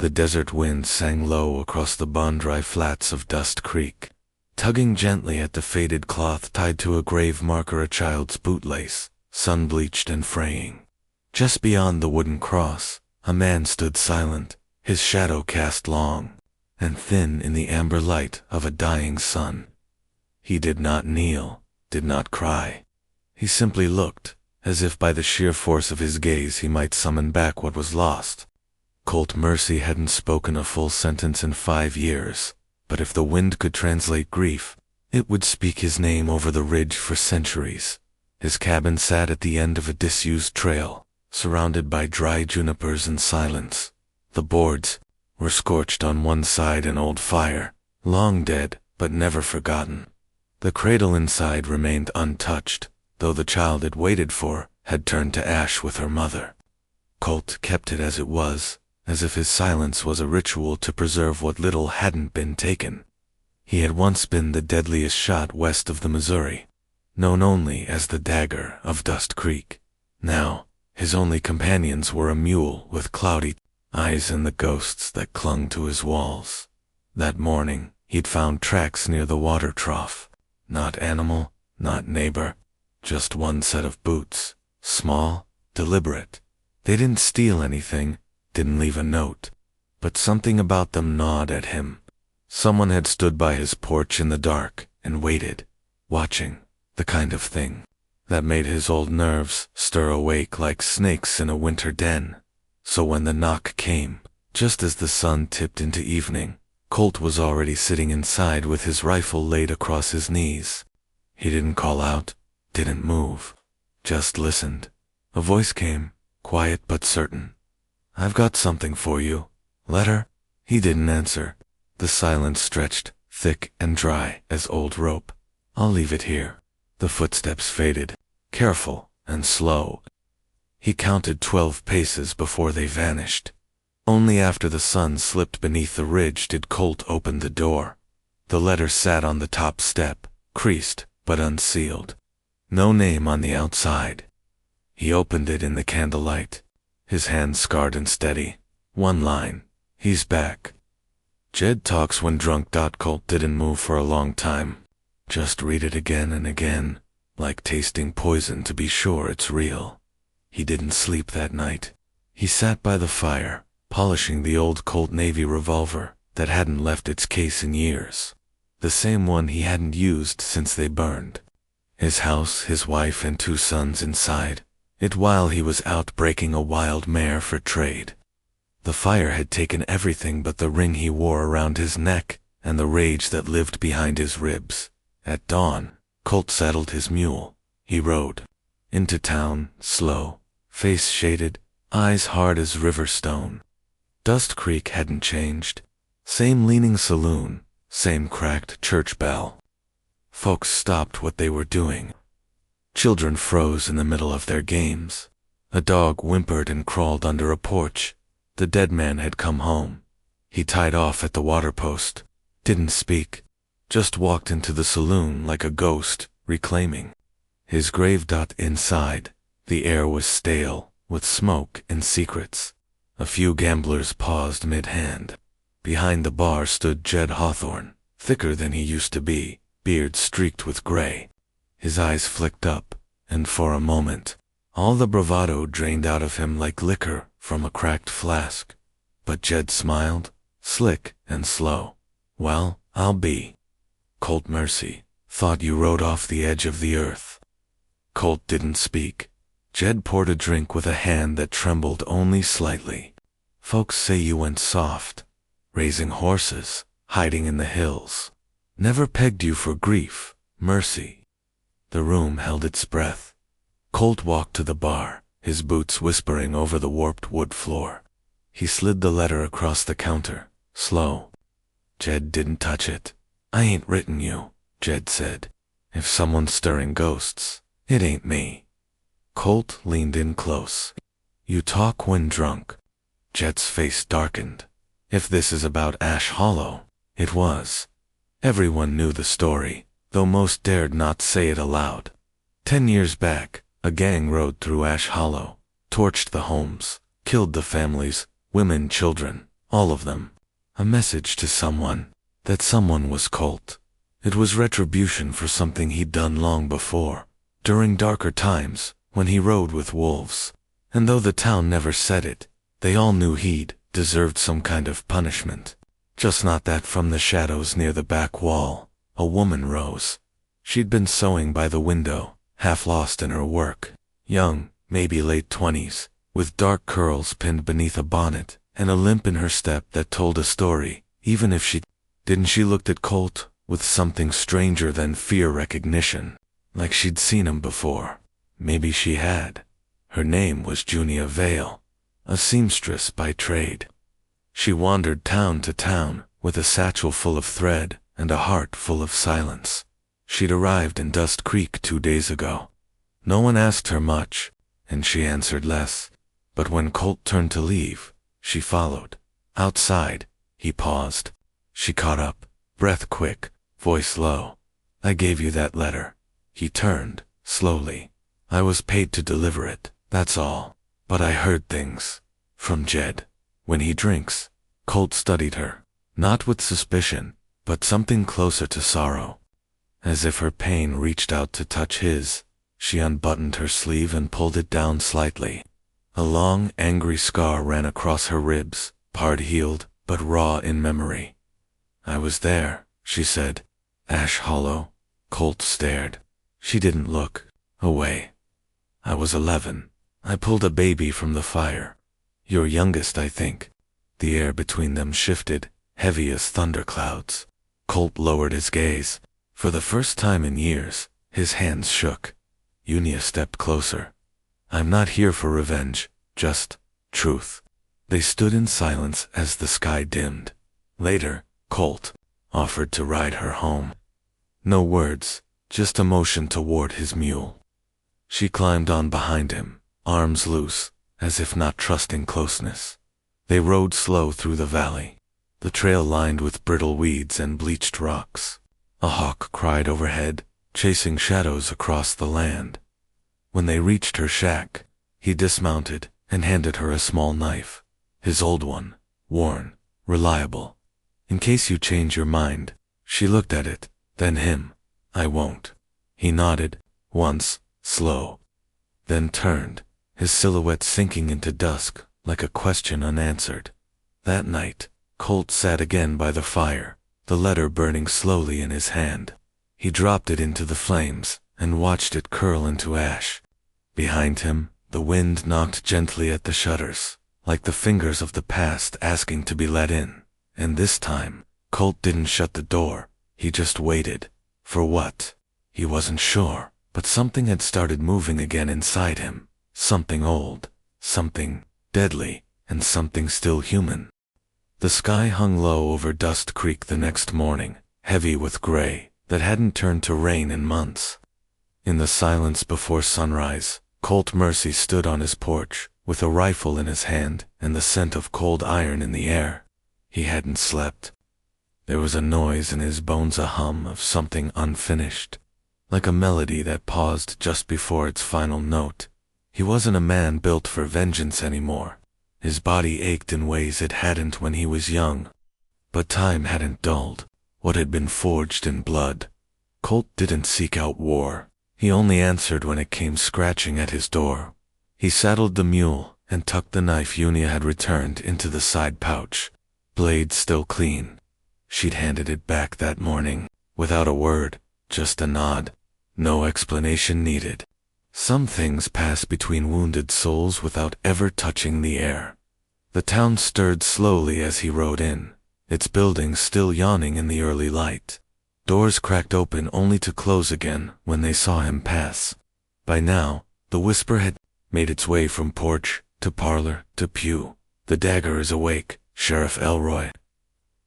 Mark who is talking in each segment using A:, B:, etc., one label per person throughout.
A: The desert wind sang low across the bone-dry flats of Dust Creek, tugging gently at the faded cloth tied to a grave marker, a child's bootlace, sun-bleached and fraying. Just beyond the wooden cross, a man stood silent, his shadow cast long and thin in the amber light of a dying sun. He did not kneel, did not cry. He simply looked, as if by the sheer force of his gaze he might summon back what was lost. Colt Mercy hadn't spoken a full sentence in 5 years, but if the wind could translate grief, it would speak his name over the ridge for centuries. His cabin sat at the end of a disused trail, surrounded by dry junipers and silence. The boards were scorched on one side, an old fire, long dead but never forgotten. The cradle inside remained untouched, though the child it waited for had turned to ash with her mother. Colt kept it as it was, as if his silence was a ritual to preserve what little hadn't been taken. He had once been the deadliest shot west of the Missouri, known only as the Dagger of Dust Creek. Now, his only companions were a mule with cloudy eyes and the ghosts that clung to his walls. That morning, he'd found tracks near the water trough. Not animal, not neighbor, just one set of boots, small, deliberate. They didn't steal anything, didn't leave a note, but something about them gnawed at him. Someone had stood by his porch in the dark and waited, watching, the kind of thing that made his old nerves stir awake like snakes in a winter den. So when the knock came, just as the sun tipped into evening, Colt was already sitting inside with his rifle laid across his knees. He didn't call out, didn't move, just listened. A voice came, quiet but certain. "I've got something for you. Letter?" He didn't answer. The silence stretched, thick and dry as old rope. "I'll leave it here." The footsteps faded, careful and slow. He counted 12 paces before they vanished. Only after the sun slipped beneath the ridge did Colt open the door. The letter sat on the top step, creased but unsealed. No name on the outside. He opened it in the candlelight, his hand scarred and steady. One line, "He's back." Jed talks when drunk. Colt didn't move for a long time. Just read it again and again, like tasting poison to be sure it's real. He didn't sleep that night. He sat by the fire, polishing the old Colt Navy revolver that hadn't left its case in years. The same one he hadn't used since they burned. His house, his wife and 2 sons inside it while he was out breaking a wild mare for trade. The fire had taken everything but the ring he wore around his neck and the rage that lived behind his ribs. At dawn, Colt saddled his mule. He rode into town, slow, face shaded, eyes hard as river stone. Dust Creek hadn't changed. Same leaning saloon, same cracked church bell. Folks stopped what they were doing. Children froze in the middle of their games. A dog whimpered and crawled under a porch. The dead man had come home. He tied off at the water post, didn't speak, just walked into the saloon like a ghost, reclaiming his grave. Inside, the air was stale, with smoke and secrets. A few gamblers paused mid-hand. Behind the bar stood Jed Hawthorne, thicker than he used to be, beard streaked with gray. His eyes flicked up, and for a moment, all the bravado drained out of him like liquor from a cracked flask. But Jed smiled, slick and slow. "Well, I'll be Colt Mercy. Thought you rode off the edge of the earth." Colt didn't speak. Jed poured a drink with a hand that trembled only slightly. "Folks say you went soft, raising horses, hiding in the hills. Never pegged you for grief, Mercy." The room held its breath. Colt walked to the bar, his boots whispering over the warped wood floor. He slid the letter across the counter, slow. Jed didn't touch it. "I ain't written you," Jed said. "If someone's stirring ghosts, it ain't me." Colt leaned in close. "You talk when drunk." Jed's face darkened. If this is about Ash Hollow, it was. Everyone knew the story, though most dared not say it aloud. 10 years back, a gang rode through Ash Hollow, torched the homes, killed the families, women, children, All of them. A message to someone. That someone was Colt. It was retribution for something he'd done long before, during darker times, when he rode with wolves. And though the town never said it, they all knew he'd deserved some kind of punishment. Just not that. From the shadows near the back wall, a woman rose. She'd been sewing by the window, half lost in her work. Young, maybe late 20s, with dark curls pinned beneath a bonnet, and a limp in her step that told a story, even if she didn't. She looked at Colt with something stranger than fear recognition, like she'd seen him before. Maybe she had. Her name was Junia Vale, a seamstress by trade. She wandered town to town with a satchel full of thread and a heart full of silence. She'd arrived in Dust Creek 2 days ago. No one asked her much, and she answered less. But when Colt turned to leave, she followed. Outside, he paused. She caught up, breath quick, voice low. "I gave you that letter." He turned, slowly. "I was paid to deliver it, that's all. But I heard things. From Jed. When he drinks." Colt studied her, not with suspicion, but something closer to sorrow. As if her pain reached out to touch his, she unbuttoned her sleeve and pulled it down slightly. A long, angry scar ran across her ribs, hard-healed, but raw in memory. "I was there," she said. "Ash Hollow." Colt stared. She didn't look away. "I was 11. I pulled a baby from the fire. Your youngest, I think." The air between them shifted, heavy as thunderclouds. Colt lowered his gaze. For the first time in years, his hands shook. Unia stepped closer. "I'm not here for revenge, just truth." They stood in silence as the sky dimmed. Later, Colt offered to ride her home. No words, just a motion toward his mule. She climbed on behind him, arms loose, as if not trusting closeness. They rode slow through the valley, the trail lined with brittle weeds and bleached rocks. A hawk cried overhead, chasing shadows across the land. When they reached her shack, he dismounted and handed her a small knife. His old one, worn, reliable. "In case you change your mind." She looked at it, then him. "I won't." He nodded, once, slow. Then turned, his silhouette sinking into dusk like a question unanswered. That night, Colt sat again by the fire, the letter burning slowly in his hand. He dropped it into the flames and watched it curl into ash. Behind him, the wind knocked gently at the shutters, like the fingers of the past asking to be let in. And this time, Colt didn't shut the door, he just waited. For what? He wasn't sure, but something had started moving again inside him. Something old, something deadly, and something still human. The sky hung low over Dust Creek the next morning, heavy with gray that hadn't turned to rain in months. In the silence before sunrise, Colt Mercy stood on his porch, with a rifle in his hand and the scent of cold iron in the air. He hadn't slept. There was a noise in his bones, a hum of something unfinished, like a melody that paused just before its final note. He wasn't a man built for vengeance anymore. His body ached in ways it hadn't when he was young. But time hadn't dulled what had been forged in blood. Colt didn't seek out war. He only answered when it came scratching at his door. He saddled the mule and tucked the knife Unia had returned into the side pouch, blade still clean. She'd handed it back that morning, without a word, just a nod. No explanation needed. Some things pass between wounded souls without ever touching the air. The town stirred slowly as he rode in, its buildings still yawning in the early light. Doors cracked open only to close again when they saw him pass. By now, the whisper had made its way from porch to parlor to pew. "The dagger is awake, Sheriff Elroy."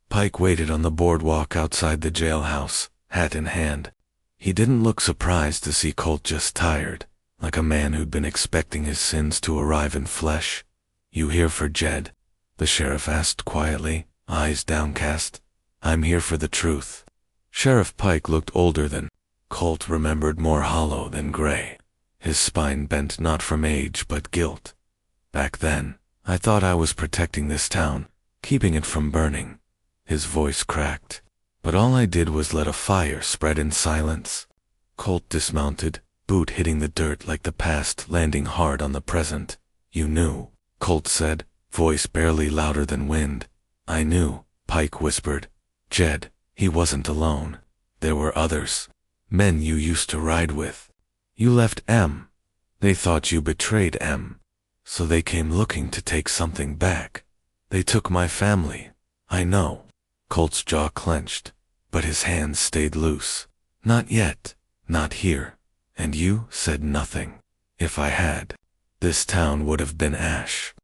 A: Pike waited on the boardwalk outside the jailhouse, hat in hand. He didn't look surprised to see Colt, just tired, like a man who'd been expecting his sins to arrive in flesh. "You here for Jed?" the sheriff asked quietly, eyes downcast. "I'm here for the truth." Sheriff Pike looked older than Colt remembered, more hollow than gray. His spine bent not from age but guilt. "Back then, I thought I was protecting this town, keeping it from burning. His voice cracked. But all I did was let a fire spread in silence. Colt dismounted, boot hitting the dirt like the past landing hard on the present. You knew, Colt said, voice barely louder than wind. I knew, Pike whispered. Jed, he wasn't alone. There were others. Men you used to ride with. You left M. They thought you betrayed M. So they came looking to take something back. They took my family. I know. Colt's jaw clenched, but his hands stayed loose. Not yet. Not here. And you said nothing. If I had, this town would have been ash.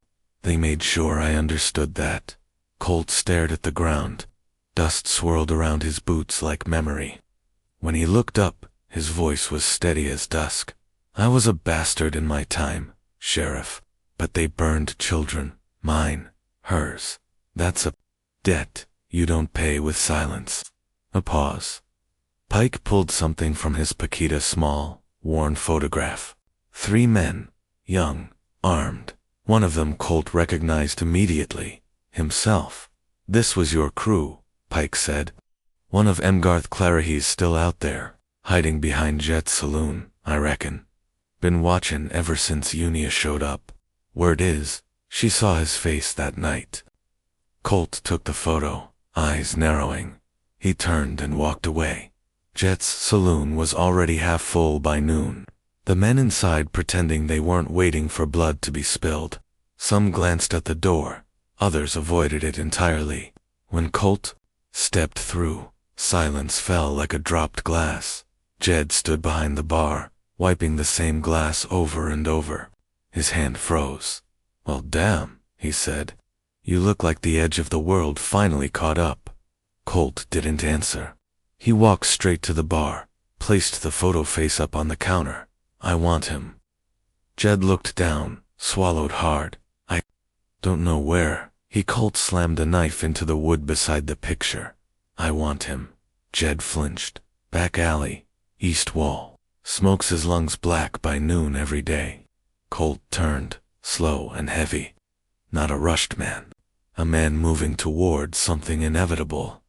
A: They made sure I understood that. Colt stared at the ground. Dust swirled around his boots like memory. When he looked up, his voice was steady as dusk. I was a bastard in my time, Sheriff. But they burned children. Mine. Hers. That's a debt you don't pay with silence. A pause. Pike pulled something from his Paquita small, worn photograph. 3 men. Young. Armed. One of them Colt recognized immediately. Himself. This was your crew, Pike said. One of Garth Clarahy's still out there, hiding behind Jet's saloon, I reckon. Been watching ever since Unia showed up. Word is, she saw his face that night. Colt took the photo, eyes narrowing. He turned and walked away. Jet's saloon was already half full by noon. The men inside pretending they weren't waiting for blood to be spilled. Some glanced at the door, others avoided it entirely. When Colt stepped through, silence fell like a dropped glass. Jed stood behind the bar, wiping the same glass over and over. His hand froze. Well, damn, he said. You look like the edge of the world finally caught up. Colt didn't answer. He walked straight to the bar, placed the photo face up on the counter. I want him. Jed looked down, swallowed hard. I don't know where. Colt slammed a knife into the wood beside the picture. I want him. Jed flinched. Back alley. East wall. Smokes his lungs black by noon every day. Colt turned, slow and heavy. Not a rushed man. A man moving toward something inevitable.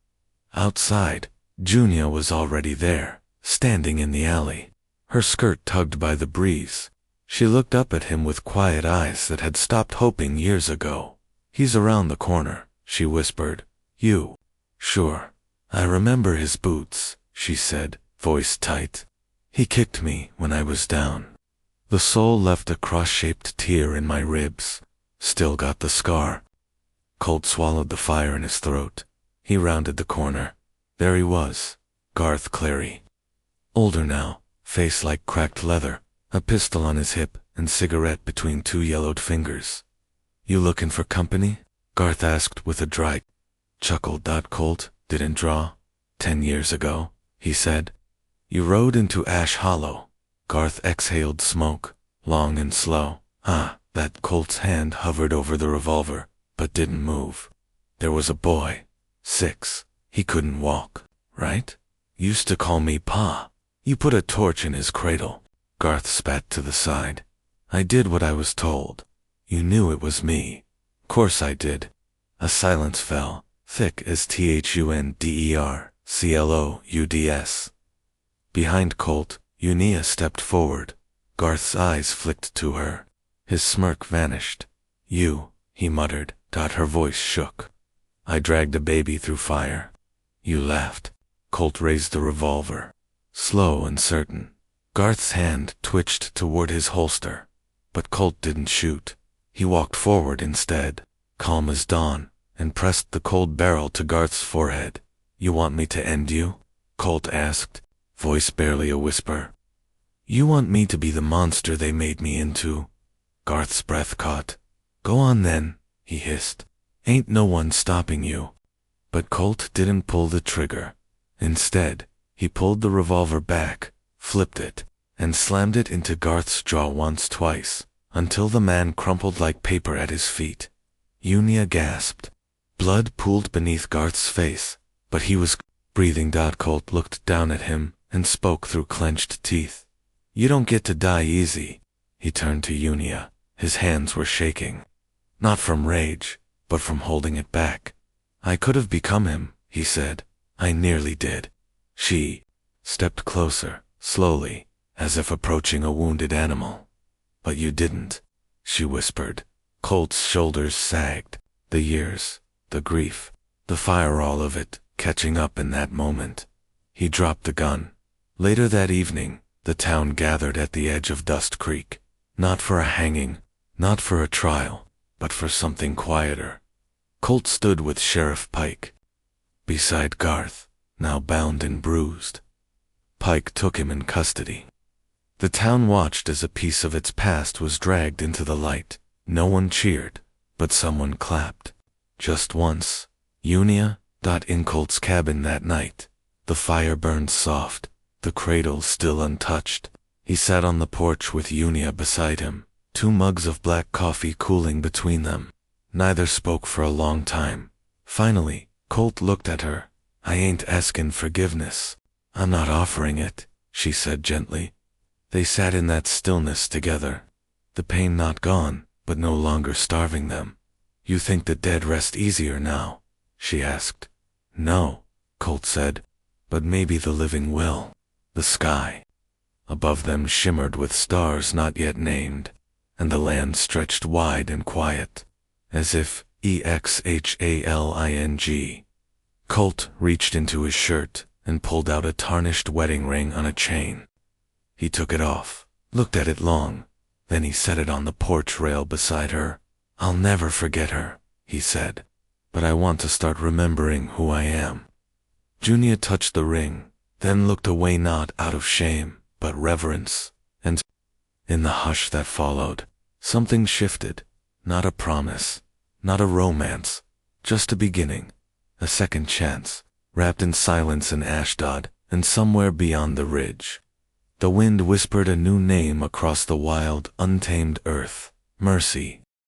A: Outside, Junia was already there, standing in the alley. Her skirt tugged by the breeze. She looked up at him with quiet eyes that had stopped hoping years ago. He's around the corner, she whispered. You? Sure. I remember his boots, she said, voice tight. He kicked me when I was down. The sole left a cross-shaped tear in my ribs. Still got the scar. Colt swallowed the fire in his throat. He rounded the corner. There he was, Garth Clary. Older now, face like cracked leather, a pistol on his hip and cigarette between 2 yellowed fingers. You looking for company? Garth asked with a dry chuckle. Colt didn't draw. 10 years ago, he said. You rode into Ash Hollow. Garth exhaled smoke, long and slow. That Colt's hand hovered over the revolver, but didn't move. There was a boy. 6. He couldn't walk, right? Used to call me Pa. You put a torch in his cradle. Garth spat to the side. I did what I was told. You knew it was me. Course I did. A silence fell, thick as THUNDERCLOUDS. Behind Colt, Unia stepped forward. Garth's eyes flicked to her. His smirk vanished. You, he muttered. Her voice shook. I dragged a baby through fire. You laughed. Colt raised the revolver. Slow and certain. Garth's hand twitched toward his holster. But Colt didn't shoot. He walked forward instead, calm as dawn, and pressed the cold barrel to Garth's forehead. You want me to end you? Colt asked, voice barely a whisper. You want me to be the monster they made me into? Garth's breath caught. Go on then, he hissed. Ain't no one stopping you. But Colt didn't pull the trigger. Instead, he pulled the revolver back, flipped it, and slammed it into Garth's jaw once, twice, until the man crumpled like paper at his feet. Unia gasped. Blood pooled beneath Garth's face, but he was breathing. Colt looked down at him and spoke through clenched teeth. You don't get to die easy. He turned to Unia. His hands were shaking. Not from rage, but from holding it back. I could have become him, he said. I nearly did. She stepped closer, slowly, as if approaching a wounded animal. But you didn't, she whispered. Colt's shoulders sagged. The years, the grief, the fire, all of it, catching up in that moment. He dropped the gun. Later that evening, the town gathered at the edge of Dust Creek. Not for a hanging, not for a trial, but for something quieter. Colt stood with Sheriff Pike beside Garth, now bound and bruised. Pike took him in custody. The town watched as a piece of its past was dragged into the light. No one cheered, but someone clapped. Just once. Unia. In Colt's cabin that night. The fire burned soft, the cradle still untouched. He sat on the porch with Unia beside him, 2 mugs of black coffee cooling between them. Neither spoke for a long time. Finally, Colt looked at her. I ain't asking forgiveness. I'm not offering it, she said gently. They sat in that stillness together. The pain not gone, but no longer starving them. You think the dead rest easier now? She asked. No, Colt said, but maybe the living will. The sky above them shimmered with stars not yet named, and the land stretched wide and quiet, as if exhaling. Colt reached into his shirt and pulled out a tarnished wedding ring on a chain. He took it off, looked at it long, then he set it on the porch rail beside her. I'll never forget her, he said, but I want to start remembering who I am. Junia touched the ring, then looked away, not out of shame, but reverence, and in the hush that followed, something shifted. Not a promise, not a romance, just a beginning, a second chance, wrapped in silence in Ashdod, and somewhere beyond the ridge. The wind whispered a new name across the wild, untamed earth. Mercy.